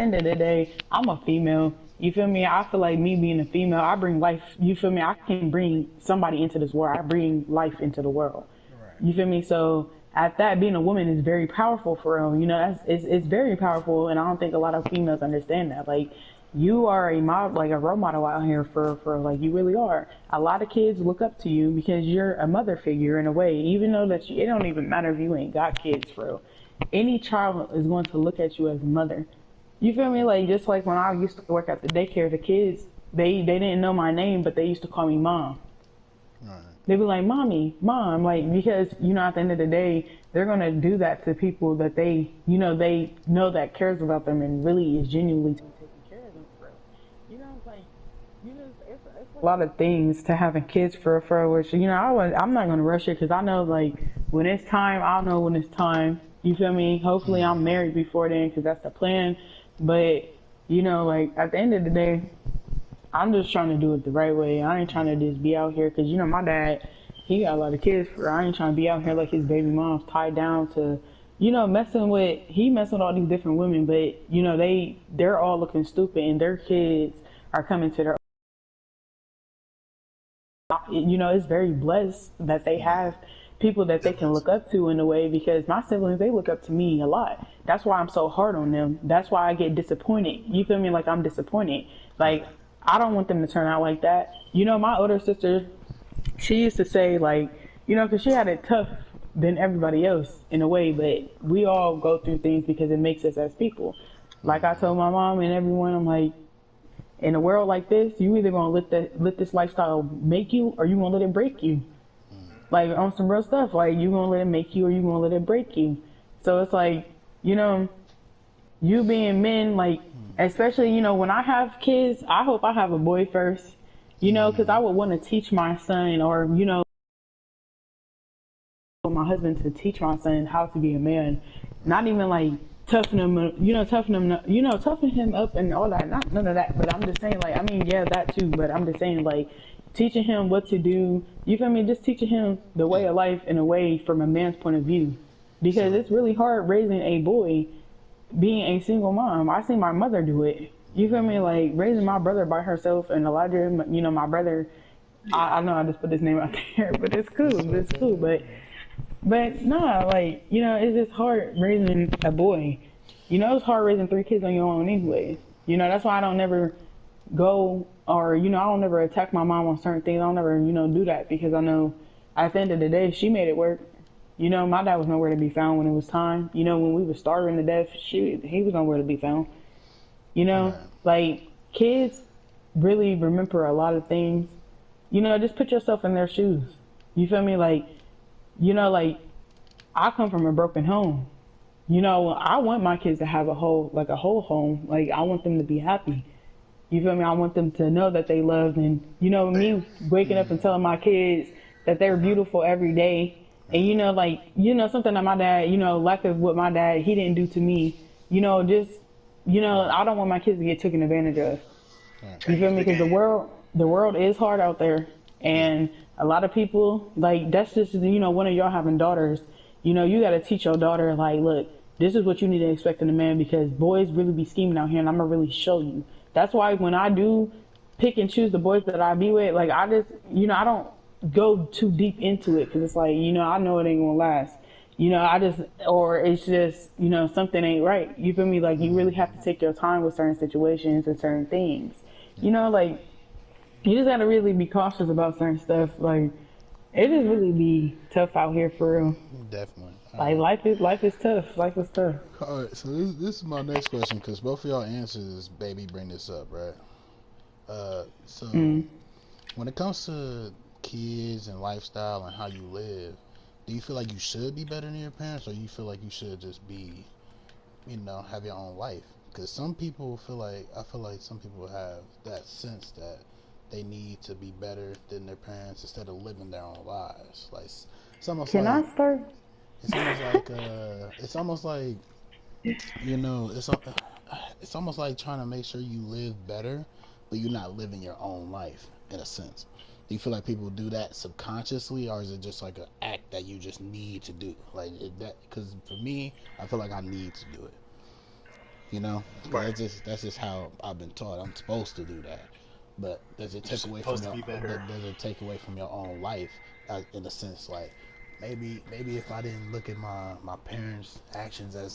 end of the day, I'm a female. You feel me? I feel like me being a female, I bring life. You feel me? I can bring somebody into this world. I bring life into the world. Right. You feel me? So at that, being a woman is very powerful for real. You know, it's very powerful, and I don't think a lot of females understand that. Like, you are a model, like a role model out here for like you really are. A lot of kids look up to you because you're a mother figure in a way. Even though that it don't even matter if you ain't got kids for real. Any child is going to look at you as a mother. You feel me? Like just like when I used to work at the daycare, the kids they didn't know my name, but they used to call me mom. Right. They'd be like, "Mommy, mom," like because you know at the end of the day, they're gonna do that to people that they know that cares about them and really is genuinely taking care of them for real. You know, it's like it's a lot of things to having kids for which you know I'm not gonna rush it because I know like when it's time, I'll know when it's time. You feel me? Hopefully, I'm Mm-hmm. married before then because that's the plan. But you know, like at the end of the day, I'm just trying to do it the right way. I ain't trying to just be out here because you know my dad, he got a lot of kids. I ain't trying to be out here like his baby mom's tied down to, you know, messing with all these different women. But you know they're all looking stupid and their kids are coming to their. You know, it's very blessed that they have people that they can look up to in a way because my siblings they look up to me a lot. That's why I'm so hard on them. That's why I get disappointed. You feel me? Like I'm disappointed. Like Right. I don't want them to turn out like that. You know, my older sister, she used to say like, you know, because she had it tough than everybody else in a way, but we all go through things because it makes us as people. Like I Mm-hmm. told my mom and everyone, I'm like, in a world like this, you either gonna let this lifestyle make you or you gonna let it break you. Like on some real stuff, like you gonna let it make you or you gonna let it break you. So it's like, you know, you being men, like especially you know when I have kids, I hope I have a boy first. You know, because Mm-hmm. I would want to teach my son, or you know, my husband to teach my son how to be a man. Not Right. even like toughen him, toughen him up and all that. Not none of that. But I'm just saying, like, I mean, yeah, that too. But I'm just saying, like, teaching him what to do. You feel me? Just teaching him the way Yeah. of life in a way from a man's point of view, because So. it's really hard raising a boy being a single mom. I seen my mother do it. You feel me? Mm-hmm. Like raising my brother by herself and Elijah, you know, my brother. I know I just put his name out there, but it's It's cool. It's cool. okay. But nah, like, you know, it's just hard raising a boy. You know, it's hard raising three kids on your own anyways. You know, that's why I don't never go or, you know, I don't never attack my mom on certain things. I don't never, you know, do that because I know at the end of the day, she made it work. You know, my dad was nowhere to be found when it was time. You know, when we were starving to death, he was nowhere to be found. You know, Right. like kids really remember a lot of things. You know, just put yourself in their shoes. You feel me? Like, you know, like I come from a broken home. You know, I want my kids to have a whole home. Like, I want them to be happy. You feel me? I want them to know that they loved and, you know, me waking up and Mm-hmm. telling my kids that they're beautiful every day. And, you Right. know, like, you know, something that my dad, you know, lack of what my dad, he didn't do to me. You know, just, you know, I don't want my kids to get taken advantage of. Right. You feel me? Because the world is hard out there, Yeah. and a lot of people like that's just you know one of y'all having daughters. You know, you got to teach your daughter like, look, this is what you need to expect in a man because boys really be scheming out here, and I'm gonna really show you. That's why when I do pick and choose the boys that I be with, like I just you know I don't go too deep into it because it's like you know I know it ain't gonna last. You know, I just, or it's just, you know, something ain't right. You feel me? Like, you really have to Mm-hmm. take your time with certain situations and certain things. Yeah. You know, like you just gotta really be cautious about certain stuff. Like it just really be tough out here for real. Definitely. Like life is tough. Life is tough. All right. So this is my next question because both of y'all answers, baby, bring this up, right? So Mm. when it comes to kids and lifestyle and how you live, do you feel like you should be better than your parents, or you feel like you should just be, have your own life? Because some people feel like I feel like some people have that sense that they need to be better than their parents instead of living their own lives. Like it's almost Can I like start? it's almost like you know it's almost like trying to make sure you live better, but you're not living your own life in a sense. Do you feel like people do that subconsciously, or is it just like an act that you just need to do? Like that, because for me, I feel like I need to do it. You know, because Right. that's just how I've been taught. I'm supposed to do that. But does it You're take away from supposed to your be better. does it take away from your own life in a sense like maybe if I didn't look at my parents' actions as